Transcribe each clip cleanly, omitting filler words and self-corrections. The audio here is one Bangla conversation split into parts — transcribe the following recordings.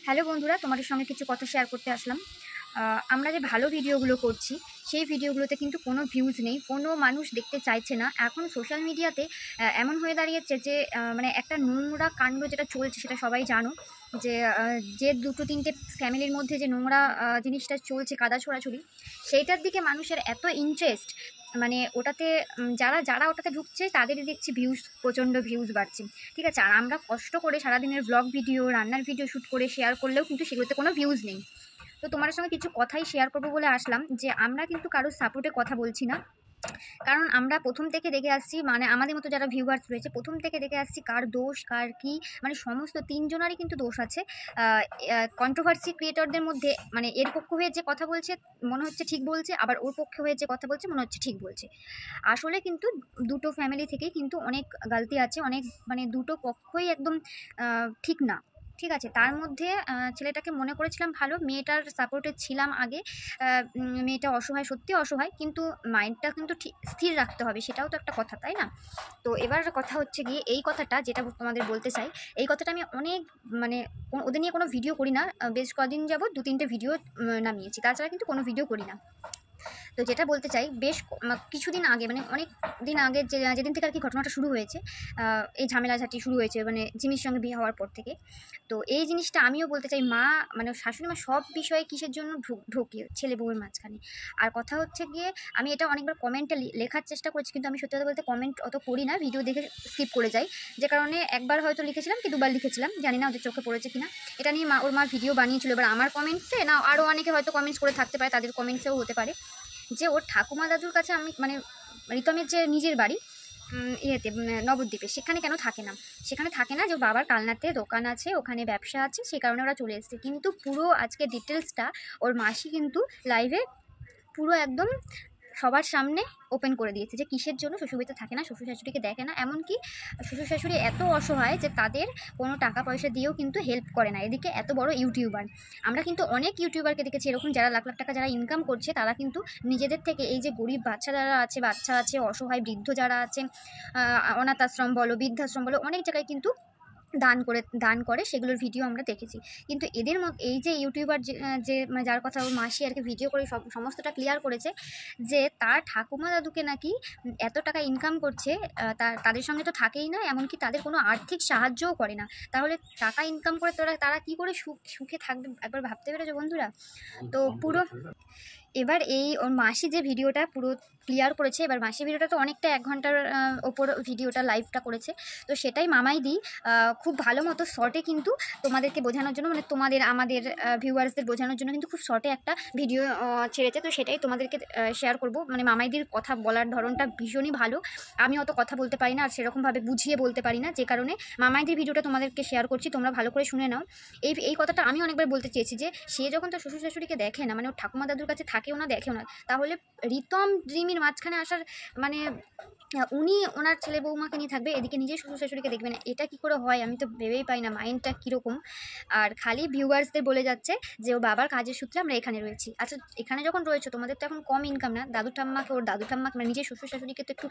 হ্যালো বন্ধুরা, তোমাদের সঙ্গে কিছু কথা শেয়ার করতে আসলাম। আমরা যে ভালো ভিডিওগুলো করছি সেই ভিডিওগুলোতে কিন্তু কোনো ভিউজ নেই, কোনো মানুষ দেখতে চাইছে না। এখন সোশ্যাল মিডিয়াতে এমন হয়ে দাঁড়িয়েছে যে মানে একটা নোংরা কাণ্ড যেটা চলছে সেটা সবাই জানো, যে যে দুটো তিনটে ফ্যামিলির মধ্যে যে নোংরা জিনিসটা চলছে, কাদা ছোড়াছুড়ি, সেইটার দিকে মানুষের এত ইন্টারেস্ট, মানে ওটাতে যারা যারা ওটাতে ঢুকছে তাদেরই দেখছি ভিউজ, প্রচণ্ড ভিউজ বাড়ছে। ঠিক আছে, আর আমরা কষ্ট করে সারাদিনের ব্লগ ভিডিও, রান্নার ভিডিও শ্যুট করে শেয়ার করলেও কিন্তু সেগুলোতে কোনো ভিউজ নেই। তো তোমার সঙ্গে কিছু কথাই শেয়ার করবো বলে আসলাম, যে আমরা কিন্তু কারোর সাপোর্টে কথা বলছি না। কারণ আমরা প্রথম থেকে দেখে আসছি, মানে আমাদের মতো যারা ভিউয়ার্স রয়েছে প্রথম থেকে দেখে আসছি কার দোষ কার কি, মানে সমস্ত তিনজনারই কিন্তু দোষ আছে। কন্ট্রোভার্সি ক্রিয়েটরদের মধ্যে মানে এর পক্ষ হয়ে যে কথা বলছে মনে হচ্ছে ঠিক বলছে, আবার ওর পক্ষে হয়ে যে কথা বলছে মনে হচ্ছে ঠিক বলছে। আসলে কিন্তু দুটো ফ্যামিলি থেকেই কিন্তু অনেক গালতি আছে, অনেক মানে দুটো পক্ষই একদম ঠিক না। ঠিক আছে, তার মধ্যে ছেলেটাকে মনে করেছিলাম ভালো, মেয়েটার সাপোর্টে ছিলাম আগে। মেয়েটা অসহায়, সত্যি অসহায়, কিন্তু মাইন্ডটা কিন্তু ঠিক স্থির রাখতে হবে, সেটাও তো একটা কথা, তাই না? তো এবার কথা হচ্ছে গিয়ে এই কথাটা যেটা তোমাদের বলতে চাই, এই কথাটা আমি অনেক মানে ওদের নিয়ে কোনো ভিডিও করি না, বেশ কদিন যাবত 2-3টে ভিডিও নামিয়েছি, তাছাড়া কিন্তু কোনো ভিডিও করি না। তো যেটা বলতে চাই, বেশ কিছুদিন আগে, মানে অনেক দিন আগে, যেদিন থেকে আর কি ঘটনাটা শুরু হয়েছে, এই ঝামেলাঝাটি শুরু হয়েছে মানে জিমির সঙ্গে বিয়ে হওয়ার পর থেকে। তো এই জিনিসটা আমিও বলতে চাই, মা মানে শাশুড়ি মা সব বিষয়ে কিসের জন্য ঢোকে ছেলে বউয়ের মাঝখানে। আর কথা হচ্ছে গিয়ে, আমি এটা অনেকবার কমেন্টে লেখার চেষ্টা করছি, কিন্তু আমি সত্যি কথা বলতে কমেন্ট অত করি না, ভিডিও দেখে স্কিপ করে যাই। যে কারণে একবার হয়তো লিখেছিলাম কি দুবার লিখেছিলাম, জানি না ওদের চোখে পড়েছে কিনা। এটা নিয়ে ওর মা ভিডিও বানিয়েছিল, এবার আমার কমেন্টসে না আরও অনেকে হয়তো কমেন্টস করে থাকতে পারে, তাদের কমেন্টসেও হতে পারে যে ওর ঠাকুমা দাদুর কাছে আমি মানে রিতমের যে নিজের বাড়ি ইয়েতে নবদ্বীপে, সেখানে কেন থাকে না? সেখানে থাকে না যে ওর বাবার কালনাতে দোকান আছে, ওখানে ব্যবসা আছে, সে কারণে ওরা চলে এসেছে। কিন্তু পুরো আজকে ডিটেলসটা ওর মাসি কিন্তু লাইভে পুরো একদম সবার সামনে ওপেন করে দিয়েছে, যে কিসের জন্য শ্বশুরবাড়িতে থাকে না, শ্বশুর শাশুড়িকে দেখে না। এমনকি শ্বশুর শাশুড়ি এত অসহায় যে তাদের কোনো টাকা পয়সা দিয়েও কিন্তু হেল্প করে না। এদিকে এত বড় ইউটিউবার, আমরা কিন্তু অনেক ইউটিউবারকে দেখেছি এরকম, যারা লাখ লাখ টাকা যারা ইনকাম করছে, তারা কিন্তু নিজেদের থেকে এই যে গরিব বাচ্চা যারা আছে, বাচ্চা আছে, অসহায় বৃদ্ধ যারা আছে, অনাথ আশ্রম বলো, বৃদ্ধাশ্রম বলো, অনেক জায়গায় কিন্তু দান করে, সেগুলোর ভিডিও আমরা দেখেছি। কিন্তু এদের মধ্যে এই যে ইউটিউবার যে মানে যার কথা ওর মাসি আর কি ভিডিও করে সমস্তটা ক্লিয়ার করেছে, যে তার ঠাকুমা দাদুকে নাকি এত টাকা ইনকাম করছে, তাদের সঙ্গে তো থাকেই না, এমনকি তাদের কোনো আর্থিক সাহায্যও করে না। তাহলে টাকা ইনকাম করে তারা কি করে সুখে থাকবে, একবার ভাবতে পেরেছো বন্ধুরা? তো পুরো এবার এই ওর মাসি যে ভিডিওটা পুরো ক্লিয়ার করেছে, এবার মাসি ভিডিওটা তো অনেকটা 1 ঘন্টার ওপর ভিডিওটা লাইভটা করেছে। তো সেটাই মামাই দি খুব ভালো মতো শর্টে কিন্তু তোমাদেরকে বোঝানোর জন্য, মানে তোমাদের আমাদের ভিউয়ার্সদের বোঝানোর জন্য কিন্তু খুব শর্টে একটা ভিডিও ছেড়েছে। তো সেটাই তোমাদেরকে শেয়ার করব। মানে মামাইদির কথা বলার ধরনটা ভীষণই ভালো, আমি অত কথা বলতে পারি না আর সেরকমভাবে বুঝিয়ে বলতে পারি না, যে কারণে মামাইদির ভিডিওটা তোমাদেরকে শেয়ার করছি, তোমরা ভালো করে শুনে নাও। এই কথাটা আমি অনেকবার বলতে চেয়েছি, যে সে যখন তার শ্বশুর শাশুড়িকে দেখে না, মানে ওর ঠাকুমা দাদুর কাছে থাকেও না, দেখেও না, তাহলে রিতম জিমির মাঝখানে আসার মানে উনি ওনার ছেলে বৌমাকে নিয়ে থাকবে, এদিকে নিজের শ্বশুর শাশুড়িকে দেখবে না, এটা কি করে হয়? আমি তো ভেবেই পাই না মাইন্ডটা কীরকম। আর খালি ভিউয়ার্সদের বলে যাচ্ছে যে ওর বাবার কাজের সূত্রে আমরা এখানে রয়েছি। আচ্ছা, এখানে যখন রয়েছো তোমাদের তো এখন কম ইনকাম না, দাদু ঠাম্মাকে, ওর দাদু ঠাম্মাকে মানে নিজের শ্বশুর শাশুড়িকে তো একটু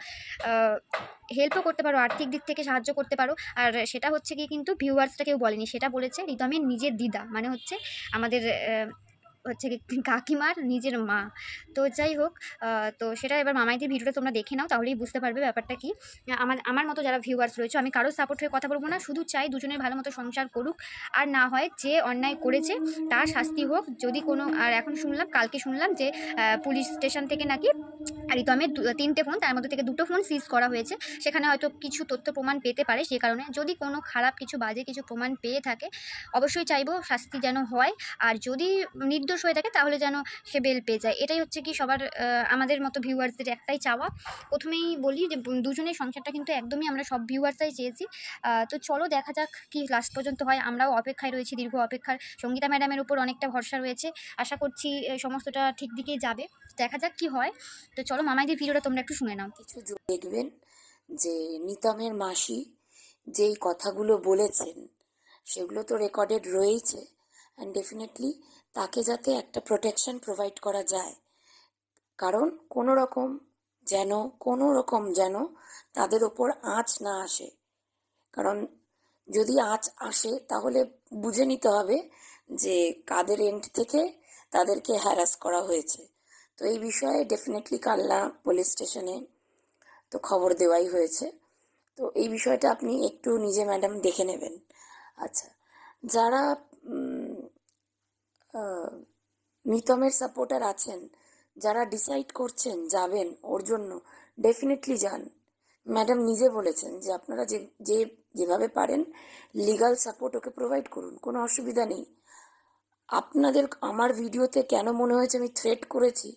হেল্পও করতে পারো, আর্থিক দিক থেকে সাহায্য করতে পারো। আর সেটা হচ্ছে কি, কিন্তু ভিউয়ার্সটা কেউ বলেনি, সেটা বলেছে রিতমের নিজের দিদা, মানে হচ্ছে আমাদের হচ্ছে কাকিমার নিজের মা। তো যাই হোক, তো সেটা এবার মামাইদের ভিডিওটা তোমরা দেখে নাও, তাহলেই বুঝতে পারবে ব্যাপারটা কি। আমার মতো যারা ভিউয়ার্স রয়েছে, আমি কারোর সাপোর্ট হয়ে কথা বলবো না, শুধু চাই দুজনের ভালো মতো সংসার করুক, আর না হয় যে অন্যায় করেছে তার শাস্তি হোক। যদি কোনো, আর এখন কালকে শুনলাম যে পুলিশ স্টেশন থেকে নাকি রিতমের 3টে ফোন, তার মধ্যে থেকে 2টো ফোন সিজ করা হয়েছে, সেখানে হয়তো কিছু তথ্য প্রমাণ পেতে পারে। সে কারণে যদি কোনো খারাপ কিছু, বাজে কিছু প্রমাণ পেয়ে থাকে, অবশ্যই চাইবো শাস্তি যেন হয়, আর যদি নির্দোষ হয়ে থাকে তাহলে যেন সে বেল পেয়ে যায়। এটাই হচ্ছে কি সবার, আমাদের মতো ভিউয়ার্সদের একটাই চাওয়া। প্রথমেই বলি যে দুজনের সংসারটা কিন্তু একদমই আমরা সব ভিউয়ার্সরাই চেয়েছি। তো চলো দেখা যাক কি লাস্ট পর্যন্ত হয়, আমরাও অপেক্ষায় রয়েছি, দীর্ঘ অপেক্ষার। সঙ্গীতা ম্যাডামের উপর অনেকটা ভরসা রয়েছে, আশা করছি সমস্তটা ঠিক দিকেই যাবে, দেখা যাক কি হয়। তো চলো মামাইদের ভিডিওটা তোমরা একটু শুনে নাও। কিছু দেখবেন যে নিতমের মাসি যেই কথাগুলো বলেছেন সেগুলো তো রেকর্ডেড রয়েছে, অ্যান্ড ডেফিনেটলি তাকে যাতে একটা প্রোটেকশন প্রোভাইড করা যায়, কারণ কোনো রকম যেন তাদের ওপর আঁচ না আসে। কারণ যদি আঁচ আসে তাহলে বুঝে নিতে হবে যে কাদের এন্ড থেকে তাদেরকে হ্যারাস করা হয়েছে। তো এই বিষয়ে ডেফিনেটলি কালনা পুলিশ স্টেশনে তো খবর দেওয়াই হয়েছে। তো এই বিষয়টা আপনি একটু নিজে ম্যাডাম দেখে নেবেন। আচ্ছা, যারা নিতমের সাপোর্টার আছেন, যারা ডিসাইড করছেন যাবেন ওর জন্য, ডেফিনেটলি যান। ম্যাডাম নিজে বলেছেন যে আপনারা যেভাবে পারেন লিগাল সাপোর্ট ওকে প্রোভাইড করুন, কোনো অসুবিধা নেই। আপনাদের আমার ভিডিওতে কেন মনে হয়েছে আমি থ্রেট করেছি?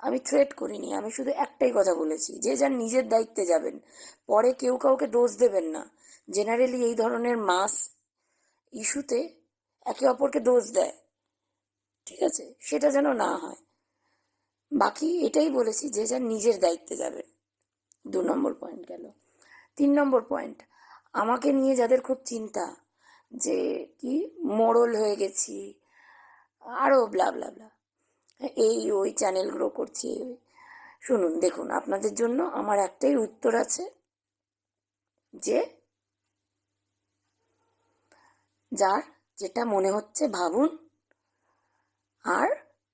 আমি থ্রেট করিনি, আমি শুধু একটাই কথা বলেছি, যে যার নিজের দায়িত্বে যাবেন, পরে কেউ কাউকে দোষ দেবেন না। জেনারেলি এই ধরনের মাস ইস্যুতে একে অপরকে দোষ দেয়, ঠিক আছে, সেটা যেন না হয়। বাকি এটাই বলেছি, যে যার নিজের দায়িত্বে যাবেন। 2 নম্বর পয়েন্ট গেল। 3 নম্বর পয়েন্ট, আমাকে নিয়ে যাদের খুব চিন্তা যে কি মোড়ল হয়ে গেছি, আরও ব্লা ব্লা ব্লা, এই ওই চ্যানেল গ্রো করছি, শুনুন, দেখুন, আপনাদের জন্য আমার একটাই উত্তর আছে, যে যার যেটা মনে হচ্ছে ভাবুন। আর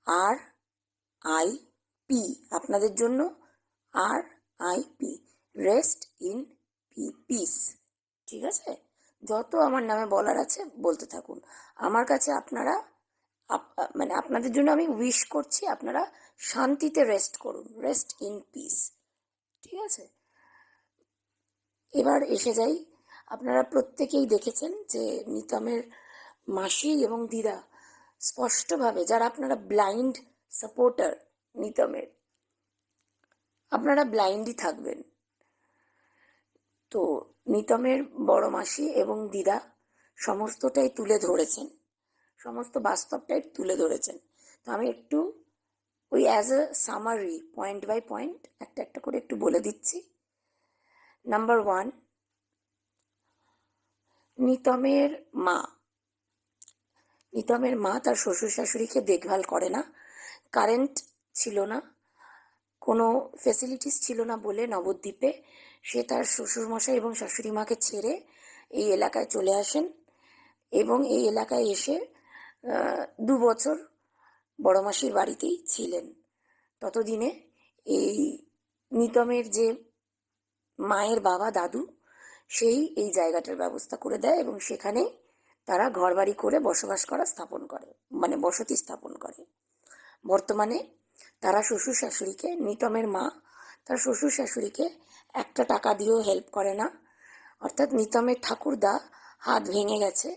আর আই পি আপনাদের জন্য, RIP, রেস্ট ইন পিস, ঠিক আছে? যত আমার নামে বলার আছে বলতে থাকুন। আমার কাছে আপনারা মানে আপনাদের জন্য আমি উইশ করছি, আপনারা শান্তিতে রেস্ট করুন, রেস্ট ইন পিস, ঠিক আছে? এবার এসে যাই, আপনারা প্রত্যেকেই দেখেছেন যে নিতমের মাসি এবং দিদা স্পষ্টভাবে, যারা আপনারা ব্লাইন্ড সাপোর্টার নিতমের, আপনারা ব্লাইন্ডই থাকবেন। তো নিতমের বড় মাসি এবং দিদা সমস্তটাই তুলে ধরেছেন, সমস্ত বাস্তবটাই তুলে ধরেছেন। তো আমি একটু ওই as a summary, point by point একটা একটা করে একটু বলে দিচ্ছি। নাম্বার 1, নিতমের মা তার শ্বশুর শাশুড়িকে দেখভাল করে না। কারেন্ট ছিল না, কোনো ফেসিলিটিস ছিল না বলে নবদ্বীপে সে তার শ্বশুরমশাই এবং শাশুড়ি মাকে ছেড়ে এই এলাকায় চলে আসেন, এবং এই এলাকায় এসে 2 বছর বড় মাসির বাড়িতেই ছিলেন। ততদিনে এই নিতমের যে মায়ের বাবা দাদু, সেই এই জায়গাটার ব্যবস্থা করে দেয়, এবং সেখানে তারা ঘরবাড়ি করে বসবাস করা স্থাপন করে, মানে বসতি স্থাপন করে। বর্তমানে তারা শ্বশুর শাশুড়িকে, নিতমের মা তার শ্বশুর শাশুড়িকে একটা টাকা দিয়েও হেল্প করে না। অর্থাৎ নিতমের ঠাকুরদা হাত ভেঙে গেছে,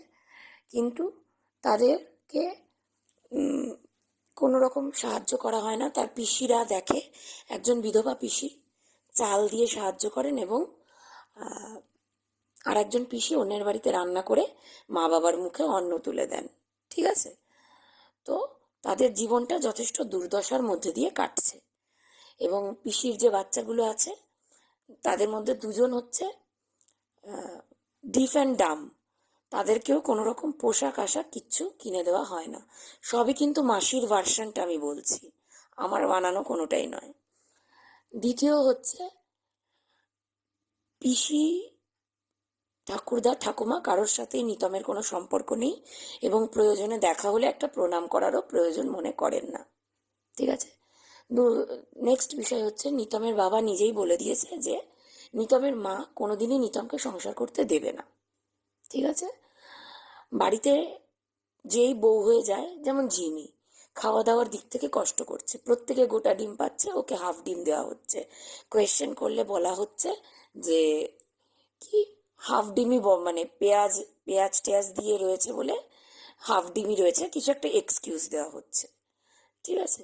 কিন্তু তাদেরকে কোনো রকম সাহায্য করা হয় না। তার পিসিরা দেখে, একজন বিধবা পিসি চাল দিয়ে সাহায্য করেন, এবং আর একজন পিসি অন্যের বাড়িতে রান্না করে মা বাবার মুখে অন্ন তুলে দেন, ঠিক আছে? তো তাদের জীবনটা যথেষ্ট দুর্দশার মধ্যে দিয়ে কাটছে। এবং পিসির যে বাচ্চাগুলো আছে, তাদের মধ্যে 2জন হচ্ছে ডিফ অ্যান্ড ডাম, তাদেরকেও কোনো রকম পোশাক আশাক কিচ্ছু কিনে দেওয়া হয় না। সবই কিন্তু মাসির ভার্সনটা আমি বলছি, আমার বানানো কোনোটাই নয়। দ্বিতীয় হচ্ছে, পিসি, ঠাকুরদা, ঠাকুমা কারোর সাথেই নিতমের কোনো সম্পর্ক নেই, এবং প্রয়োজনে দেখা হলে একটা প্রণাম করারও প্রয়োজন মনে করেন না, ঠিক আছে? নেক্সট বিষয় হচ্ছে, নিতমের বাবা নিজেই বলে দিয়েছে যে নিতমের মা কোনোদিনই নিতমকে সংসার করতে দেবে না, ঠিক আছে? বাড়িতে যেই বউ হয়ে যায়, যেমন ঝিমি, খাওয়া দাওয়ার দিক থেকে কষ্ট করছে, প্রত্যেকে গোটা ডিম পাচ্ছে, ওকে হাফ ডিম দেওয়া হচ্ছে। কোয়েশ্চেন করলে বলা হচ্ছে যে কি হাফ ডিমই, মানে পেঁয়াজ পেঁয়াজ টেয়াজ দিয়ে রয়েছে বলে হাফ ডিমই রয়েছে, কিছু একটা এক্সকিউজ দেওয়া হচ্ছে, ঠিক আছে?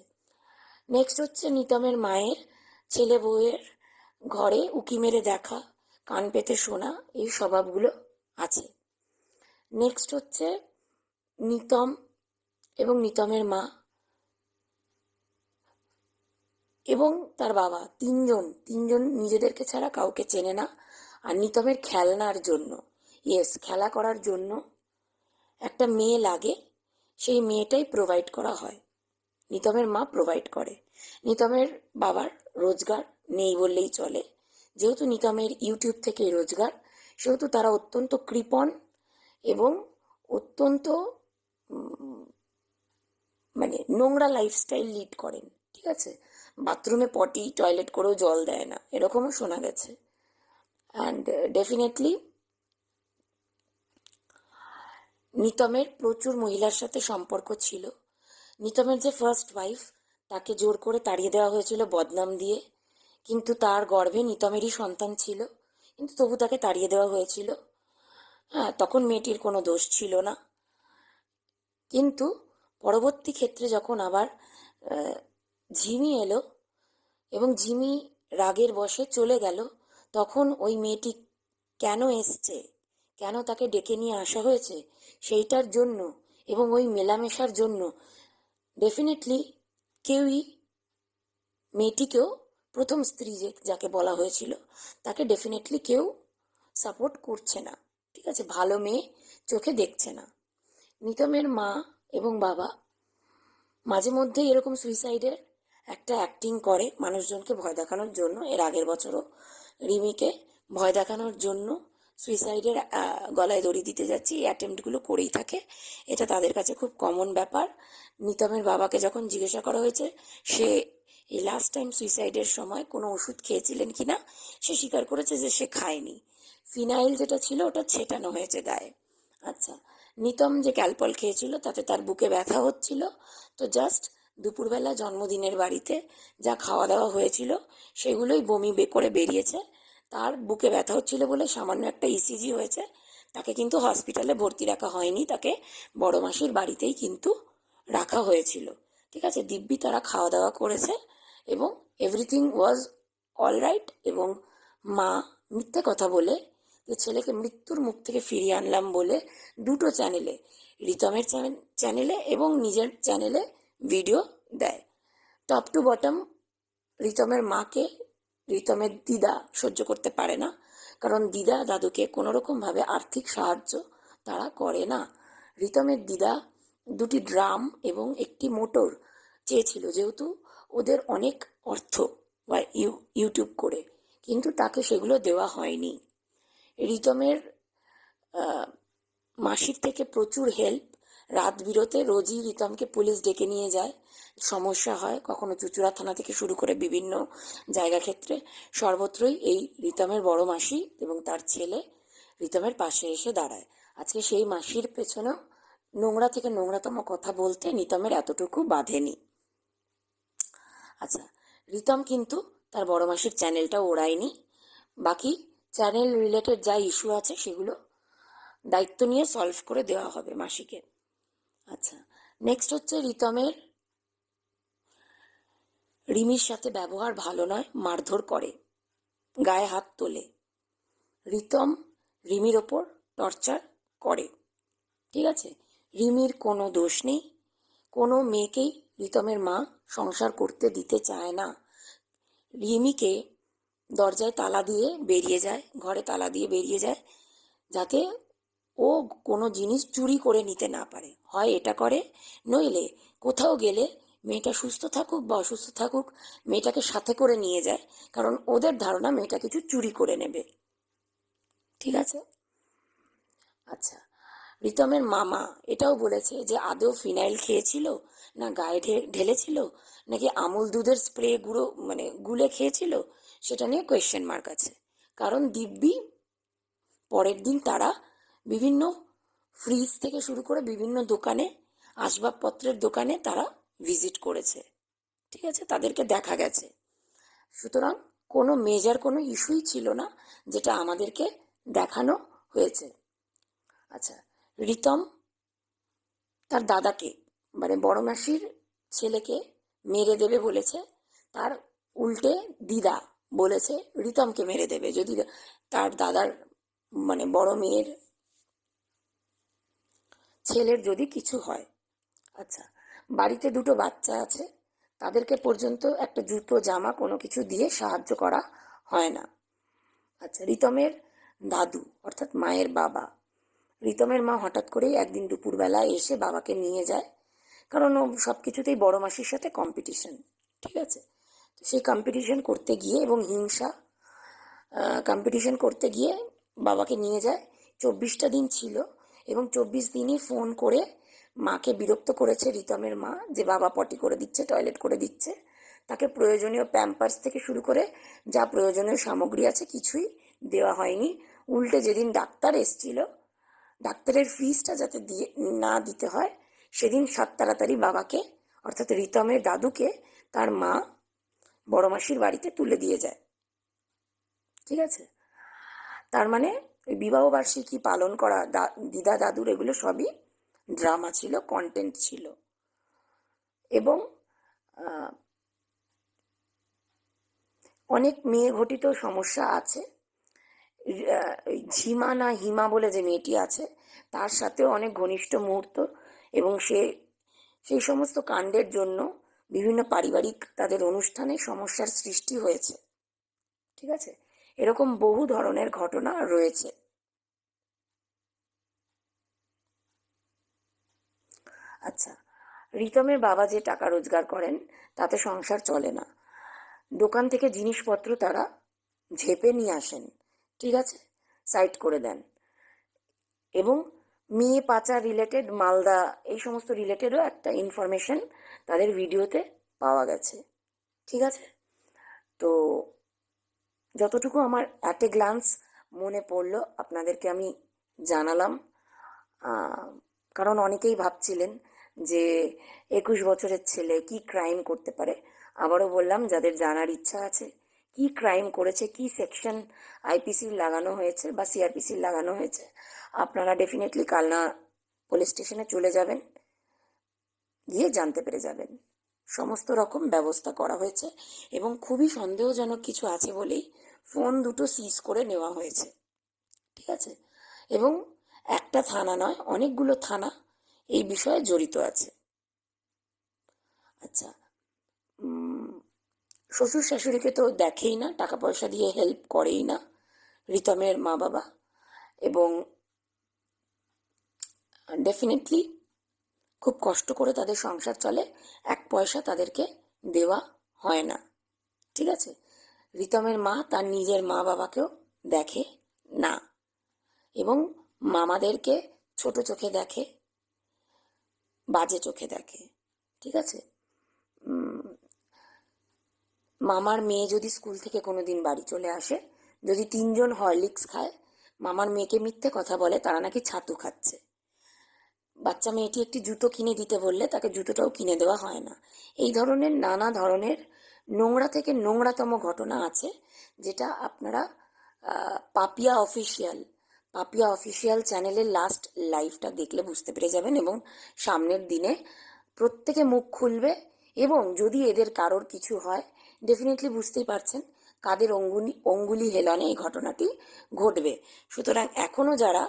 নেক্সট হচ্ছে, নিতমের মায়ের ছেলে বউয়ের ঘরে উকি মেরে দেখা, কান পেতে শোনা, এই স্বভাবগুলো আছে। নেক্সট হচ্ছে, নিতম এবং নিতমের মা এবং তার বাবা তিনজন নিজেদেরকে ছাড়া কাউকে চেনে না। আর নিতমের খেলনার জন্য, খেলা করার জন্য একটা মেয়ে লাগে, সেই মেয়েটাই প্রোভাইড করা হয়, নিতমের মা প্রোভাইড করে। নিতমের বাবার রোজগার নেই বললেই চলে, যেহেতু নিতমের ইউটিউব থেকে রোজগার, সেহেতু তারা অত্যন্ত কৃপণ এবং অত্যন্ত মানে নোংরা লাইফস্টাইল লিড করেন, ঠিক আছে? বাথরুমে পটি টয়লেট করেও জল দেয় না, এরকমও শোনা গেছে। অ্যান্ড ডেফিনেটলি নিতমের প্রচুর মহিলার সাথে সম্পর্ক ছিল। নিতমের যে ফার্স্ট ওয়াইফ, তাকে জোর করে তাড়িয়ে দেওয়া হয়েছিল বদনাম দিয়ে, কিন্তু তার গর্ভে নিতমেরই সন্তান ছিল, কিন্তু তবু তাকে তাড়িয়ে দেওয়া হয়েছিল। হ্যাঁ, তখন মেয়েটির কোনো দোষ ছিল না। কিন্তু পরবর্তী ক্ষেত্রে যখন আবার ঝিমি এলো এবং ঝিমি রাগের বশে চলে গেল, তখন ওই মেয়েটি কেন এসছে, কেন তাকে ডেকে নিয়ে আসা হয়েছে, সেইটার জন্য এবং ওই মেলামেশার জন্য ডেফিনেটলি কেউই মেয়েটিকেও, প্রথম স্ত্রী যাকে বলা হয়েছিল, তাকে ডেফিনেটলি কেউ সাপোর্ট করছে না, ঠিক আছে? ভালো মেয়ে চোখে দেখছে না। নিতমের মা এবং বাবা মাঝে মধ্যে এরকম সুইসাইডের একটা অ্যাক্টিং করে মানুষজনকে ভয় দেখানোর জন্য। এর আগের বছরও রিমিকে ভয় দেখানোর জন্য সুইসাইডের গলায় দড়ি দিতে যাচ্ছি এই অ্যাটেম্পটগুলো করেই থাকে। এটা তাদের কাছে খুব কমন ব্যাপার। নিতমের বাবাকে যখন জিজ্ঞাসা করা হয়েছে সে এই লাস্ট টাইম সুইসাইডের সময় কোনো ওষুধ খেয়েছিলেন কিনা, সে স্বীকার করেছে যে সে খায়নি। ফিনাইল যেটা ছিল ওটা ছেটানো হয়েছে গায়ে। আচ্ছা, নিতম যে ক্যালপল খেয়েছিল তাতে তার বুকে ব্যথা হচ্ছিল, তো জাস্ট দুপুরবেলা জন্মদিনের বাড়িতে যা খাওয়া দাওয়া হয়েছিল সেগুলোই বমি করে বেরিয়েছে। তার বুকে ব্যথা হচ্ছিল বলে সামান্য একটা ইসিজি হয়েছে, তাকে কিন্তু হসপিটালে ভর্তি রাখা হয়নি, তাকে বড় মাসির বাড়িতেই কিন্তু রাখা হয়েছিল, ঠিক আছে? দিব্যি তারা খাওয়া দাওয়া করেছে এবং এভরিথিং ওয়াজ অল রাইট। এবং মা মিথ্যে কথা বলে যে ছেলেকে মৃত্যুর মুখ থেকে ফিরিয়ে আনলাম বলে দুটো চ্যানেলে, রিতমের চ্যানেলে এবং নিজের চ্যানেলে ভিডিও দেয়। টপ টু বটম রিতমের মাকে রিতমের দিদা সহ্য করতে পারে না, কারণ দিদা দাদুকে কোনোরকমভাবে আর্থিক সাহায্য তারা করে না। রিতমের দিদা দুটি ড্রাম এবং একটি মোটর চেয়েছিল, যেহেতু ওদের অনেক অর্থ বা ইউটিউব করে, কিন্তু তাকে সেগুলো দেওয়া হয়নি। রিতমের মাসির থেকে প্রচুর হেল্প, রাত বিরতে রোজই রিতমকে পুলিশ ডেকে নিয়ে যায়, সমস্যা হয় কখনো চুঁচুড়া থানা থেকে শুরু করে বিভিন্ন জায়গা ক্ষেত্রে সর্বত্রই এই রিতমের বড় মাসি এবং তার ছেলে রিতমের পাশে এসে দাঁড়ায়। আজকে সেই মাসির পেছনেও নোংরা থেকে নোংরাতম কথা বলতে নিতমের এতটুকু বাধেনি। আচ্ছা, রিতম কিন্তু তার বড় মাসির চ্যানেলটা ওড়ায়নি, বাকি চ্যানেল রিলেটেড যা ইস্যু আছে সেগুলো দায়িত্ব নিয়ে সলভ করে দেওয়া হবে মাসিকে। আচ্ছা, নেক্সট হচ্ছে রিতমের রিমির সাথে ব্যবহার ভালো নয়, মারধর করে, গায়ে হাত তোলে, রিতম রিমির ওপর টর্চার করে, ঠিক আছে? রিমির কোনো দোষ নেই, কোনো মেয়েকেই রিতমের মা সংসার করতে দিতে চায় না। রিমিকে দরজায় তালা দিয়ে বেরিয়ে যায়, ঘরে তালা দিয়ে বেরিয়ে যায়, যাতে ও কোনো জিনিস চুরি করে নিতে না পারে। হয় এটা করে, নইলে কোথাও গেলে মেয়েটা সুস্থ থাকুক বা অসুস্থ থাকুক মেয়েটাকে সাথে করে নিয়ে যায়, কারণ ওদের ধারণা মেয়েটা কিছু চুরি করে নেবে, ঠিক আছে? আচ্ছা, রিতমের মামা এটাও বলেছে যে আদৌ ফিনাইল খেয়েছিল না গায়ে ঢেলেছিল নাকি আমুল দুধের স্প্রে গুঁড়ো মানে গুলে খেয়েছিল, সেটা নিয়ে কোয়েশ্চেন মার্ক আছে। কারণ দিব্যি পরের দিন তারা বিভিন্ন ফ্রিজ থেকে শুরু করে বিভিন্ন দোকানে, আসবাবপত্রের দোকানে তারা ভিজিট করেছে, ঠিক আছে? তাদেরকে দেখা গেছে। সুতরাং কোনো মেজর কোনো ইস্যুই ছিল না যেটা আমাদেরকে দেখানো হয়েছে। আচ্ছা, রিতম তার দাদাকে মানে বড় মাসির ছেলেকে মেরে দেবে বলেছে, তার উল্টে দিদা বলেছে রিতমকে মেরে দেবে যদি তার দাদার মানে বড় মেয়ের ছেলের যদি কিছু হয়। আচ্ছা, বাড়িতে দুটো বাচ্চা আছে, তাদেরকে পর্যন্ত একটা জুতো জামা কোনো কিছু দিয়ে সাহায্য করা হয় না। আচ্ছা, রিতমের দাদু অর্থাৎ মায়ের বাবা, রিতমের মা হঠাৎ করেই একদিন দুপুরবেলা এসে বাবাকে নিয়ে যায়, কারণ ও সব কিছুতেই বড় মাসির সাথে কম্পিটিশন, ঠিক আছে? তো সেই কম্পিটিশন করতে গিয়ে এবং হিংসা কম্পিটিশন করতে গিয়ে বাবাকে নিয়ে যায়। 24টা দিন ছিল এবং 24 দিনই ফোন করে মাকে বিরক্ত করেছে রিতমের মা, যে বাবা পটি করে দিচ্ছে, টয়লেট করে দিচ্ছে, তাকে প্রয়োজনীয় প্যাম্পার্স থেকে শুরু করে যা প্রয়োজনীয় সামগ্রী আছে কিছুই দেওয়া হয়নি। উল্টে যেদিন ডাক্তার এসছিল, ডাক্তারের ফিসটা যাতে দিয়ে না দিতে হয়, সেদিন সাত তাড়াতাড়ি বাবাকে অর্থাৎ রিতমের দাদুকে তার মা বড় মাসির বাড়িতে তুলে দিয়ে যায়। ঠিক আছে, তার মানে ওই বিবাহবার্ষিকী পালন করা, দিদা দাদুর, এগুলো সবই ড্রামা ছিল, কন্টেন্ট ছিল। এবং অনেক মেয়ে ঘটিত সমস্যা আছে। ওই ঝিমা না হিমা বলে যে মেয়েটি আছে, তার সাথেও অনেক ঘনিষ্ঠ মুহূর্ত, এবং সেই সমস্ত কাণ্ডের জন্য বিভিন্ন পারিবারিক তাদের অনুষ্ঠানে সমস্যার সৃষ্টি হয়েছে। ঠিক আছে, এরকম বহু ধরনের ঘটনা রয়েছে। আচ্ছা, রিতমের বাবা যে টাকা রোজগার করেন তাতে সংসার চলে না। দোকান থেকে জিনিসপত্র তারা ঝেপে নিয়ে আসেন, ঠিক আছে, সাইড করে দেন, এবং মেয়ে পাচার রিলেটেড, মালদা, এই সমস্ত রিলেটেডও একটা ইনফরমেশন তাদের ভিডিওতে পাওয়া গেছে। ঠিক আছে, তো যতটুকু আমার অ্যাট এ গ্লান্স মনে পড়লো আপনাদেরকে আমি জানালাম। কারণ অনেকেই ভাবছিলেন যে 21 বছরের ছেলে কি ক্রাইম করতে পারে। আবারও বললাম, যাদের জানার ইচ্ছা আছে কি ক্রাইম করেছে, কি সেকশন আইপিসির লাগানো হয়েছে বা সিআরপিসির লাগানো হয়েছে, আপনারা ডেফিনেটলি কালনা পুলিশ স্টেশনে চলে যাবেন, গিয়ে জানতে পেরে যাবেন। সমস্ত রকম ব্যবস্থা করা হয়েছে, এবং খুবই সন্দেহজনক কিছু আছে বলেই ফোন দুটো সিজ করে নেওয়া হয়েছে। ঠিক আছে, এবং একটা থানা নয়, অনেকগুলো থানা এই বিষয়ে জড়িত আছে। আচ্ছা, শ্বশুর শাশুড়িকে তো দেখেই না, টাকা পয়সা দিয়ে হেল্প করেই না রিতমের মা বাবা, এবং ডেফিনেটলি খুব কষ্ট করে তাদের সংসার চলে, এক পয়সা তাদেরকে দেওয়া হয় না। ঠিক আছে, রিতমের মা তার নিজের মা বাবাকেও দেখে না, এবং মামাদেরকে ছোট চোখে দেখে, বাজে চোখে দেখে। ঠিক আছে, মামার মেয়ে যদি স্কুল থেকে কোনোদিন বাড়ি চলে আসে, যদি 3জন হরলিক্স খায়, মামার মেয়েকে মিথ্যে কথা বলে তারা নাকি ছাতু খাচ্ছে। বাচ্চা মেয়েটি একটি জুতো কিনে দিতে বললে তাকে জুতোটাও কিনে দেওয়া হয় না। এই ধরনের নানা ধরনের নোংরা থেকে নোংরাতম ঘটনা আছে, যেটা আপনারা পাপিয়া অফিসিয়াল চ্যানেলের লাস্ট লাইভটা দেখলে বুঝতে পেরে যাবেন, এবং সামনের দিনে প্রত্যেকে মুখ খুলবে, এবং যদি এদের কারোর কিছু হয় ডেফিনেটলি বুঝতেই পারছেন কাদের অঙ্গুলি হেলনে এই ঘটনাটি ঘটবে। সুতরাং এখনো যারা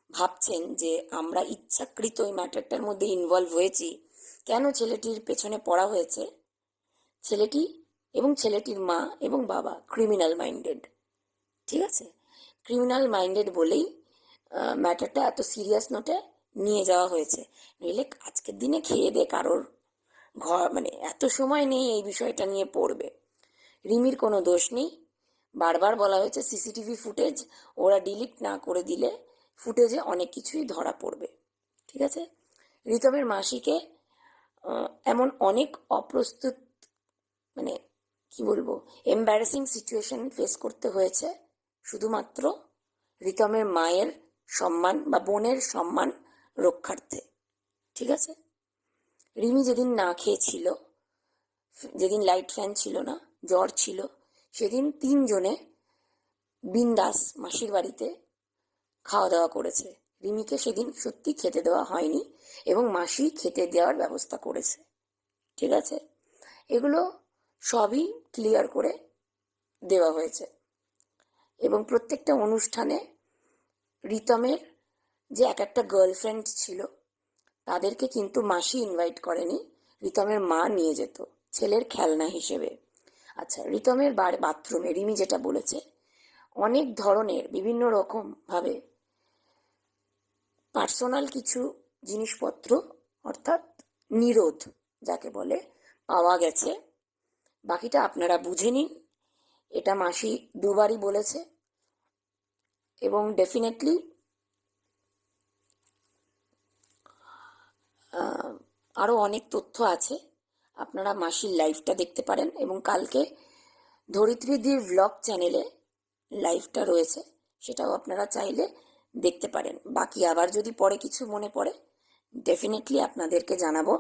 ভাবছেন যে আমরা ইচ্ছাকৃত এই ম্যাটারটার মধ্যে ইনভলভ হয়েছি, কেন ছেলেটির পেছনে পড়া হয়েছে, ছেলেটি এবং ছেলেটির মা এবং বাবা ক্রিমিনাল মাইন্ডেড। ঠিক আছে, ক্রিমিনাল মাইন্ডেড বলেই ম্যাটারটা এত সিরিয়াস নোটে নিয়ে যাওয়া হয়েছে। নইলে আজকের দিনে খেয়ে দে কারোর ঘর, মানে এত সময় নেই এই বিষয়টা নিয়ে পড়বে। রিমির কোনো দোষ নেই, বারবার বলা হয়েছে সিসিটিভি ফুটেজ ওরা ডিলিট না করে দিলে ফুটেজে অনেক কিছুই ধরা পড়বে। ঠিক আছে, রিতমের মাসিকে এমন অনেক অপ্রস্তুত, মানে কি বলবো, এম্বারেসিং সিচুয়েশন ফেস করতে হয়েছে শুধুমাত্র রিতমের মায়ের সম্মান বা বোনের সম্মান রক্ষার্থে। ঠিক আছে, রিমি যেদিন না খেয়েছিল, যেদিন লাইট ফ্যান ছিল না, জ্বর ছিল, সেদিন 3জনে বিন্দাস মাসির বাড়িতে খাওয়া দাওয়া করেছে। রিমিকে সেদিন সত্যি খেতে দেওয়া হয়নি, এবং মাসি খেতে দেওয়ার ব্যবস্থা করেছে। ঠিক আছে, এগুলো সবই ক্লিয়ার করে দেওয়া হয়েছে, এবং প্রত্যেকটা অনুষ্ঠানে রিতমের যে এক একটা গার্লফ্রেন্ড ছিল তাদেরকে কিন্তু মাসি ইনভাইট করেনি, রিতমের মা নিয়ে যেত ছেলের খেলনা হিসেবে। আচ্ছা, রিতমের বাথরুমে রিমি যেটা বলেছে, অনেক ধরনের বিভিন্ন রকম ভাবে পার্সোনাল কিছু জিনিসপত্র, অর্থাৎ নিরোধ যাকে বলে, পাওয়া গেছে। বাকিটা আপনারা বুঝে নিন, এটা মাসি দুবারই বলেছে, এবং ডেফিনেটলি আরও অনেক তথ্য আছে, আপনারা মাসির লাইভটা দেখতে পারেন। এবং কালকে ধরিত্রীদির ভ্লগ চ্যানেলে লাইভটা রয়েছে, সেটাও আপনারা চাইলে দেখতে পারেন। বাকি আবার যদি পরে কিছু মনে পড়ে ডেফিনেটলি আপনাদেরকে জানাবো।